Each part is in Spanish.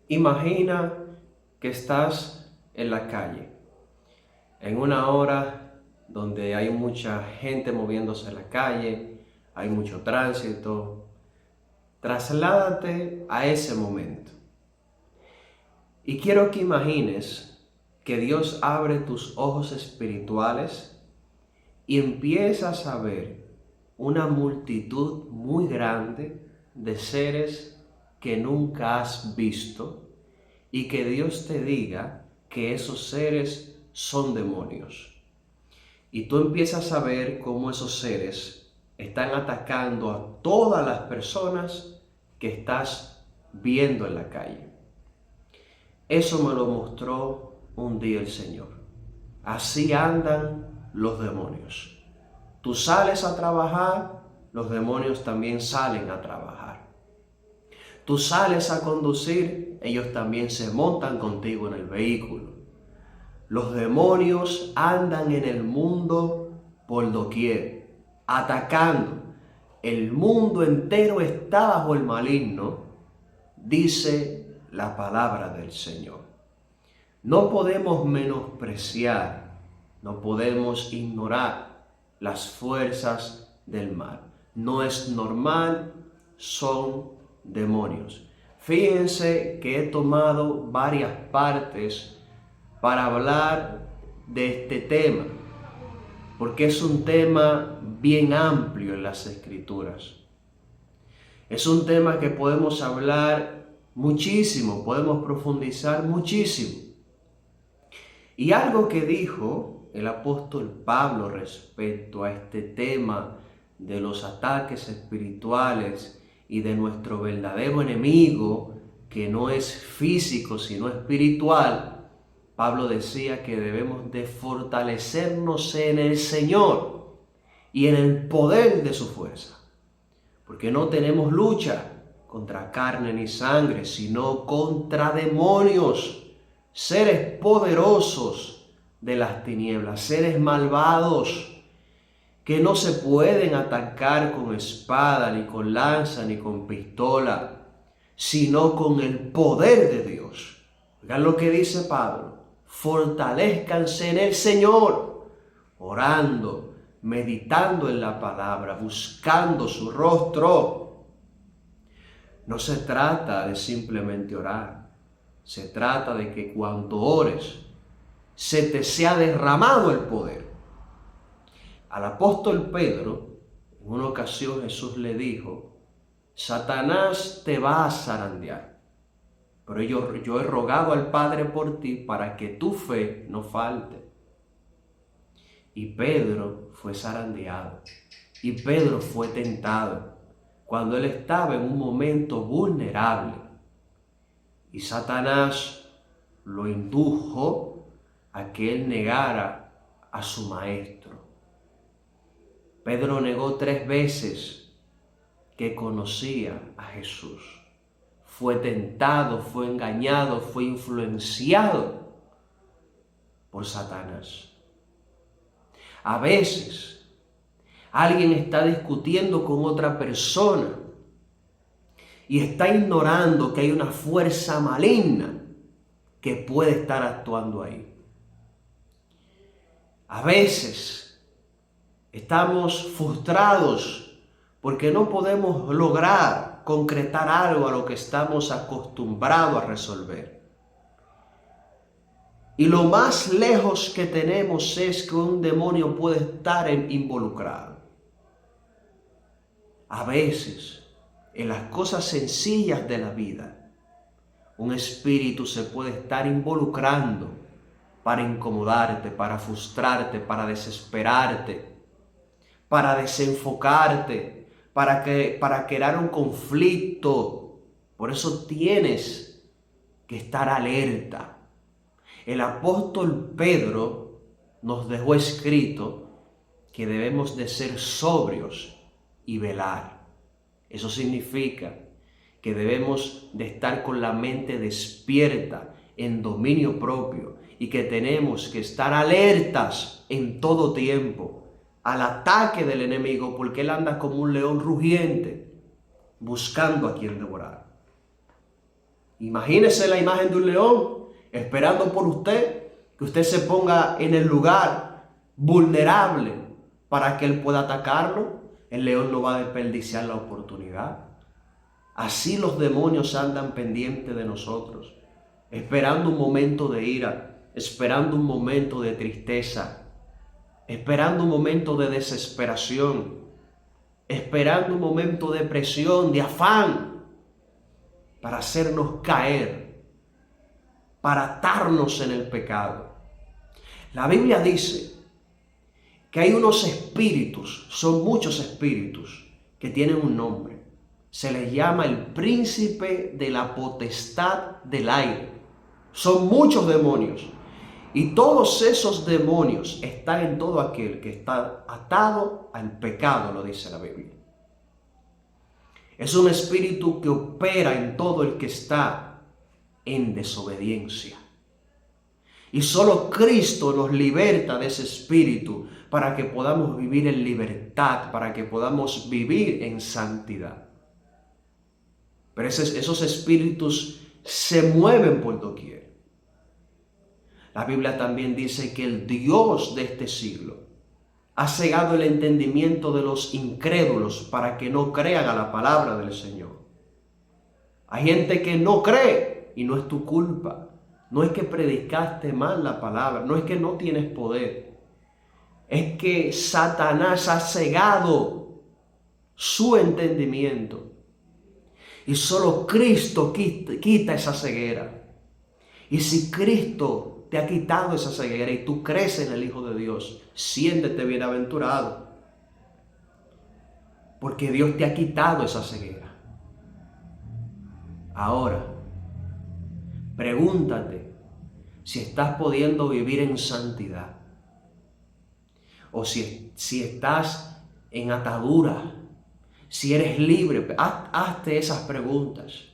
Imagina que estás en la calle, en una hora donde hay mucha gente moviéndose en la calle, hay mucho tránsito. Trasládate a ese momento. Y quiero que imagines que Dios abre tus ojos espirituales y empiezas a ver una multitud muy grande de seres que nunca has visto y que Dios te diga que esos seres son demonios. Y tú empiezas a ver cómo esos seres están atacando a todas las personas que estás viendo en la calle. Eso me lo mostró un día el Señor. Así andan los demonios. Tú sales a trabajar, los demonios también salen a trabajar. Tú sales a conducir, ellos también se montan contigo en el vehículo. Los demonios andan en el mundo por doquier, atacando. El mundo entero está bajo el maligno, dice la palabra del Señor. No podemos menospreciar, no podemos ignorar las fuerzas del mal. No es normal, son demonios. Fíjense que he tomado varias partes para hablar de este tema, porque es un tema bien amplio en las Escrituras. Es un tema que podemos hablar muchísimo, podemos profundizar muchísimo. Y algo que dijo el apóstol Pablo respecto a este tema de los ataques espirituales y de nuestro verdadero enemigo, que no es físico sino espiritual, Pablo decía que debemos de fortalecernos en el Señor y en el poder de su fuerza, porque no tenemos lucha contra carne ni sangre, sino contra demonios, seres poderosos de las tinieblas, seres malvados que no se pueden atacar con espada, ni con lanza, ni con pistola, sino con el poder de Dios. Oigan lo que dice Pablo: fortalezcanse en el Señor, orando, meditando en la palabra, buscando su rostro. No se trata de simplemente orar, se trata de que cuando ores, se te sea derramado el poder. Al apóstol Pedro, en una ocasión Jesús le dijo: Satanás te va a zarandear, pero yo he rogado al Padre por ti para que tu fe no falte. Y Pedro fue zarandeado, y Pedro fue tentado cuando él estaba en un momento vulnerable. Y Satanás lo indujo a que él negara a su maestro. Pedro negó 3 veces que conocía a Jesús. Fue tentado, fue engañado, fue influenciado por Satanás. A veces alguien está discutiendo con otra persona y está ignorando que hay una fuerza maligna que puede estar actuando ahí. A veces estamos frustrados porque no podemos lograr concretar algo a lo que estamos acostumbrados a resolver. Y lo más lejos que tenemos es que un demonio puede estar involucrado. A veces, en las cosas sencillas de la vida, un espíritu se puede estar involucrando para incomodarte, para frustrarte, para desesperarte, para desenfocarte, para crear un conflicto. Por eso tienes que estar alerta. El apóstol Pedro nos dejó escrito que debemos de ser sobrios y velar. Eso significa que debemos de estar con la mente despierta, en dominio propio, y que tenemos que estar alertas en todo tiempo al ataque del enemigo, porque él anda como un león rugiente, buscando a quien devorar. Imagínese la imagen de un león esperando por usted, que usted se ponga en el lugar vulnerable para que él pueda atacarlo. El león no va a desperdiciar la oportunidad. Así los demonios andan pendientes de nosotros, esperando un momento de ira, esperando un momento de tristeza, esperando un momento de desesperación, esperando un momento de presión, de afán, para hacernos caer, para atarnos en el pecado. La Biblia dice que hay unos espíritus, son muchos espíritus, que tienen un nombre. Se les llama el príncipe de la potestad del aire. Son muchos demonios. Y todos esos demonios están en todo aquel que está atado al pecado, lo dice la Biblia. Es un espíritu que opera en todo el que está en desobediencia. Y solo Cristo nos liberta de ese espíritu para que podamos vivir en libertad, para que podamos vivir en santidad. Pero esos espíritus se mueven por doquier. La Biblia también dice que el Dios de este siglo ha cegado el entendimiento de los incrédulos para que no crean a la palabra del Señor. Hay gente que no cree y no es tu culpa. No es que predicaste mal la palabra, no es que no tienes poder. Es que Satanás ha cegado su entendimiento. Y solo Cristo quita esa ceguera. Y si Cristo te ha quitado esa ceguera y tú crees en el Hijo de Dios, siéntete bienaventurado. Porque Dios te ha quitado esa ceguera. Ahora, pregúntate si estás pudiendo vivir en santidad. O si estás en atadura. Si eres libre, hazte esas preguntas.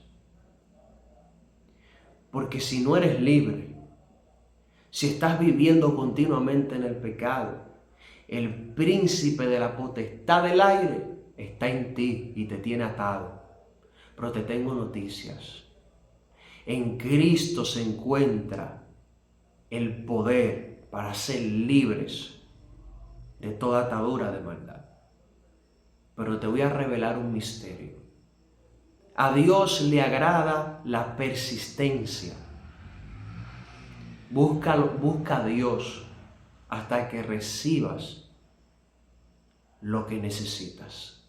Porque si no eres libre, si estás viviendo continuamente en el pecado, el príncipe de la potestad del aire está en ti y te tiene atado. Pero te tengo noticias. En Cristo se encuentra el poder para ser libres de toda atadura de maldad. Pero te voy a revelar un misterio. A Dios le agrada la persistencia. Busca a Dios hasta que recibas lo que necesitas.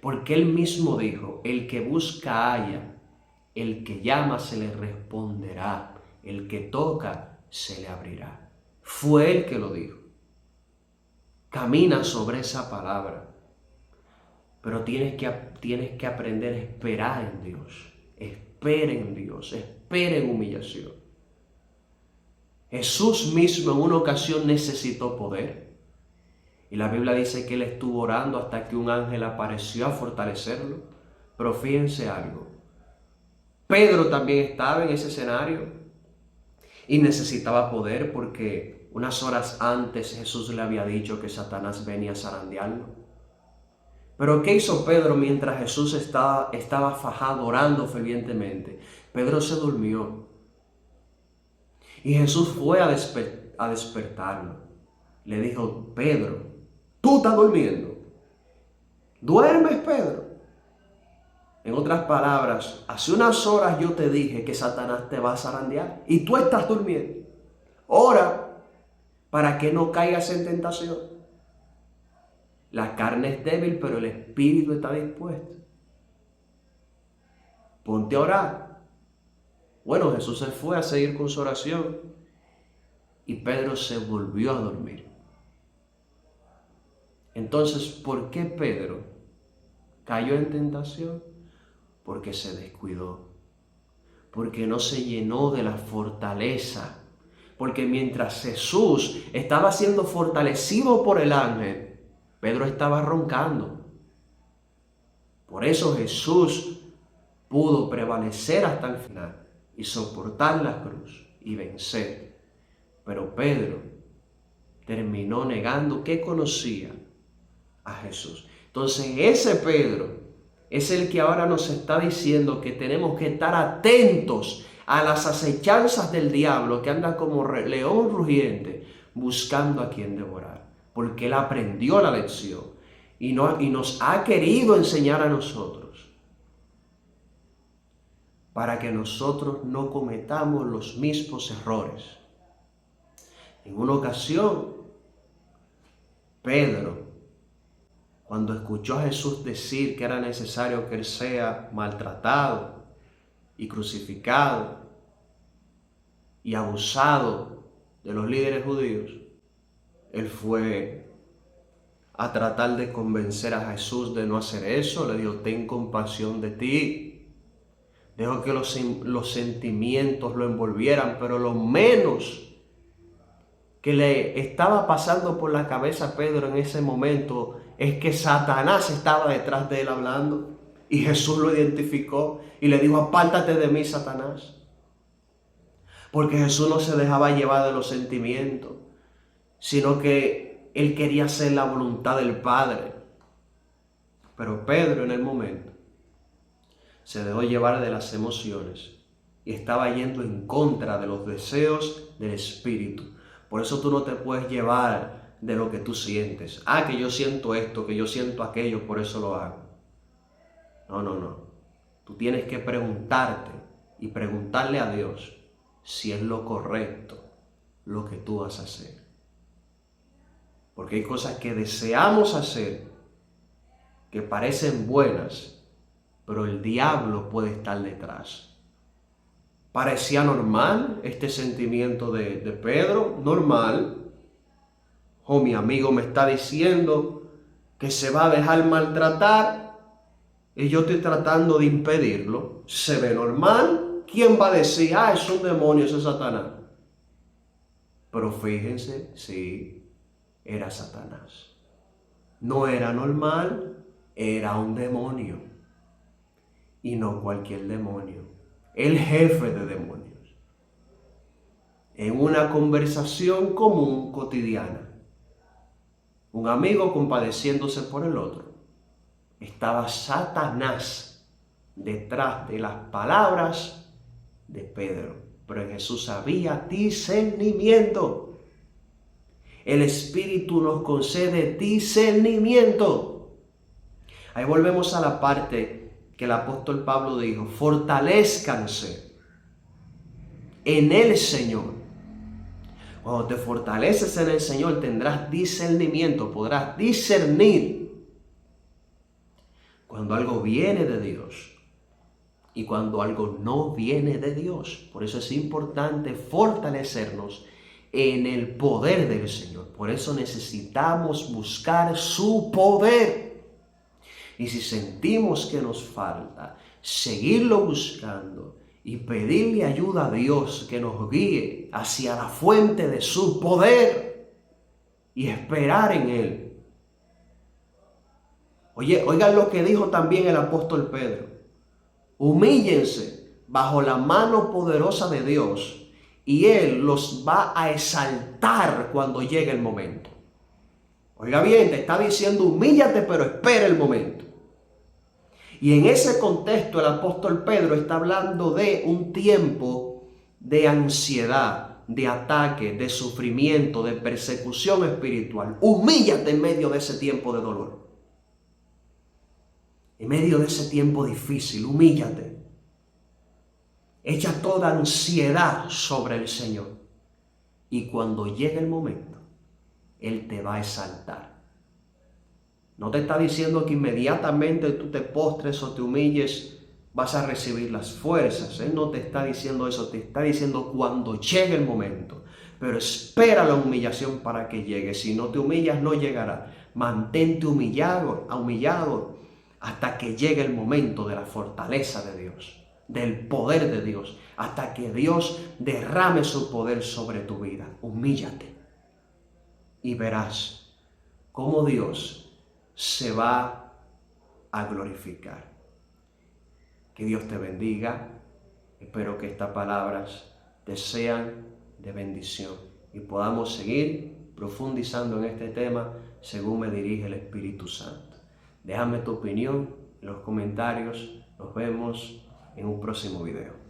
Porque Él mismo dijo, el que busca halla, el que llama se le responderá, el que toca se le abrirá. Fue Él que lo dijo. Camina sobre esa palabra. Pero tienes que aprender a esperar en Dios. Espera en Dios, espera en humillación. Jesús mismo en una ocasión necesitó poder. Y la Biblia dice que Él estuvo orando hasta que un ángel apareció a fortalecerlo. Pero fíjense algo. Pedro también estaba en ese escenario y necesitaba poder porque unas horas antes Jesús le había dicho que Satanás venía a zarandearlo. Pero ¿qué hizo Pedro mientras Jesús estaba fajado orando fervientemente? Pedro se durmió. Y Jesús fue a despertarlo. Le dijo, Pedro, tú estás durmiendo. ¿Duermes, Pedro? En otras palabras, hace unas horas yo te dije que Satanás te va a zarandear y tú estás durmiendo. Ora para que no caigas en tentación. La carne es débil, pero el espíritu está dispuesto. Ponte a orar. Bueno, Jesús se fue a seguir con su oración y Pedro se volvió a dormir. Entonces, ¿por qué Pedro cayó en tentación? Porque se descuidó, porque no se llenó de la fortaleza, porque mientras Jesús estaba siendo fortalecido por el ángel, Pedro estaba roncando. Por eso Jesús pudo prevalecer hasta el final y soportar la cruz y vencer. Pero Pedro terminó negando que conocía a Jesús. Entonces ese Pedro es el que ahora nos está diciendo que tenemos que estar atentos a las acechanzas del diablo que anda como león rugiente buscando a quien devorar, porque él aprendió la lección y nos ha querido enseñar a nosotros para que nosotros no cometamos los mismos errores. En una ocasión, Pedro, cuando escuchó a Jesús decir que era necesario que él sea maltratado y crucificado y abusado de los líderes judíos, él fue a tratar de convencer a Jesús de no hacer eso. Le dijo: ten compasión de ti. Dejó que los sentimientos lo envolvieran, pero lo menos que le estaba pasando por la cabeza a Pedro en ese momento es que Satanás estaba detrás de él hablando. Y Jesús lo identificó y le dijo: apártate de mí, Satanás. Porque Jesús no se dejaba llevar de los sentimientos, sino que él quería hacer la voluntad del Padre. Pero Pedro, en el momento, se dejó llevar de las emociones y estaba yendo en contra de los deseos del Espíritu. Por eso tú no te puedes llevar de lo que tú sientes. Que yo siento esto, que yo siento aquello, por eso lo hago. No. Tú tienes que preguntarte y preguntarle a Dios si es lo correcto lo que tú vas a hacer. Porque hay cosas que deseamos hacer que parecen buenas, pero el diablo puede estar detrás. Parecía normal este sentimiento de Pedro, normal. Mi amigo me está diciendo que se va a dejar maltratar y yo estoy tratando de impedirlo. Se ve normal. ¿Quién va a decir: es un demonio, es Satanás? Pero fíjense, sí, era Satanás. No era normal, era un demonio. Y no cualquier demonio, el jefe de demonios. En una conversación común, cotidiana, un amigo compadeciéndose por el otro, estaba Satanás detrás de las palabras de Pedro. Pero en Jesús había discernimiento. El Espíritu nos concede discernimiento. Ahí volvemos a la parte que el apóstol Pablo dijo: fortalézcanse en el Señor. Cuando te fortaleces en el Señor tendrás discernimiento, podrás discernir cuando algo viene de Dios y cuando algo no viene de Dios. Por eso es importante fortalecernos en el poder del Señor. Por eso necesitamos buscar su poder. Y si sentimos que nos falta, seguirlo buscando y pedirle ayuda a Dios que nos guíe hacia la fuente de su poder y esperar en Él. Oigan lo que dijo también el apóstol Pedro: humíllense bajo la mano poderosa de Dios y Él los va a exaltar cuando llegue el momento. Oiga bien, te está diciendo: humíllate, pero espera el momento. Y en ese contexto el apóstol Pedro está hablando de un tiempo de ansiedad, de ataque, de sufrimiento, de persecución espiritual. Humíllate en medio de ese tiempo de dolor. En medio de ese tiempo difícil, humíllate. Echa toda ansiedad sobre el Señor. Y cuando llegue el momento, Él te va a exaltar. No te está diciendo que inmediatamente tú te postres o te humilles vas a recibir las fuerzas. Él no te está diciendo eso, te está diciendo cuando llegue el momento. Pero espera la humillación para que llegue. Si no te humillas, no llegará. Mantente humillado hasta que llegue el momento de la fortaleza de Dios, del poder de Dios, hasta que Dios derrame su poder sobre tu vida. Humíllate y verás cómo Dios se va a glorificar. Que Dios te bendiga. Espero que estas palabras te sean de bendición y podamos seguir profundizando en este tema según me dirige el Espíritu Santo. Déjame tu opinión en los comentarios. Nos vemos en un próximo video.